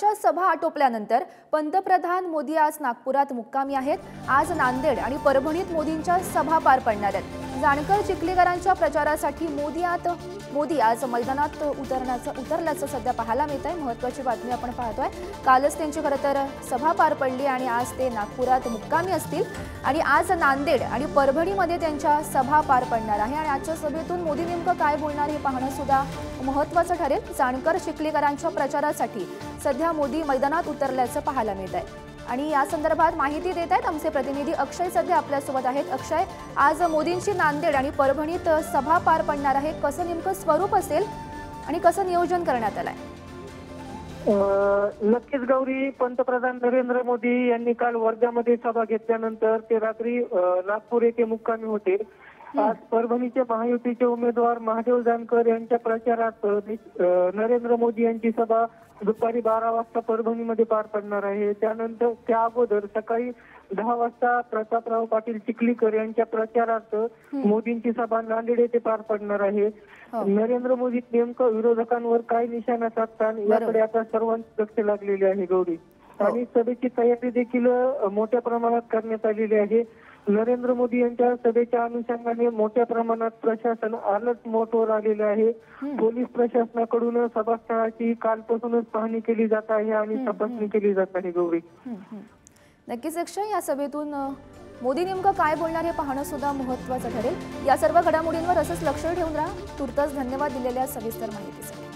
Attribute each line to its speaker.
Speaker 1: कालच्या सभा आटोपल्यानंतर पंतप्रधान मोदी आज नागपुरात मुक्कामी आहेत। आज नांदेड आणि परभणीत मोदींच्या सभा पार पडणार आहेत। जाणकर चिखलीकरांच्या प्रचारासाठी मोदी आज मैदानात उतरल्याचं सध्या पाहायला मिळत आहे। महत्त्वाची बातमी आपण पाहतोय। कालच त्यांची खरं तर सभा पार पडली आणि आज ते नागपुरात मुक्कामी असतील आणि आज नांदेड आणि परभणीमध्ये त्यांच्या सभा पार पडणार आहे आणि आजच्या सभेतून मोदी नेमकं काय बोलणार हे पाहणं सुद्धा महत्त्वाचं ठरेल। जाणकर चिखलीकरांच्या प्रचारासाठी सध्या मोदी मैदानात उतरल्याचं पाहायला मिळत आहे आणि या संदर्भात माहिती देत आहेत आमचे प्रतिनिधी अक्षय सध्या आपल्या सोबत आहेत। अक्षय, आज मोदींची नांदेड आणि परभणीत सभा पार पडणार आहे, कसं नेमकं स्वरूप असेल आणि कसं नियोजन करण्यात आलंय?
Speaker 2: नक्कीच गौरी, पंतप्रधान नरेंद्र मोदी यांनी काल वर्ध्यामध्ये सभा घेतल्यानंतर ते रात्री नागपूर येथे मुक्कामी होते। आज परभणीचे महायुतीचे उमेदवार महादेव जानकर यांच्या प्रचारात नरेंद्र मोदी यांची सभा दुपारी 12 वाजता परभणीमध्ये पार पडणार आहे। त्यानंतर त्या अगोदर सकाळी 10 वाजता प्रतापराव पाटील चिखलीकर यांच्या प्रचारार्थ मोदींची सभा नांदेड येथे पार पडणार आहे। नरेंद्र मोदी नेमकं विरोधकांवर काय निशाणा साधतात याकडे आता सर्वांचे लक्ष लागलेले आहे गौरी। आणि सभेची तयारी देखील मोठ्या प्रमाणात करण्यात आलेली आहे। नरेंद्र मोदी यांच्या सभेच्या अनुषंगाने मोठ्या प्रमाणात प्रशासन अलर्ट मोडवर आलेले आहे। पोलीस प्रशासनाकडून सभास्थळाची कालपासूनच पाहणी केली जात आहे आणि तपासणी केली जात आहे गौरी।
Speaker 1: नक्कीच अक्षय, या सभेतून मोदी नेमकं काय बोलणार हे पाहणं सुद्धा महत्त्वाचं ठरेल। या सर्व घडामोडींवर असंच लक्ष ठेवून राहा। तुर्तास धन्यवाद दिलेल्या सविस्तर माहितीसाठी।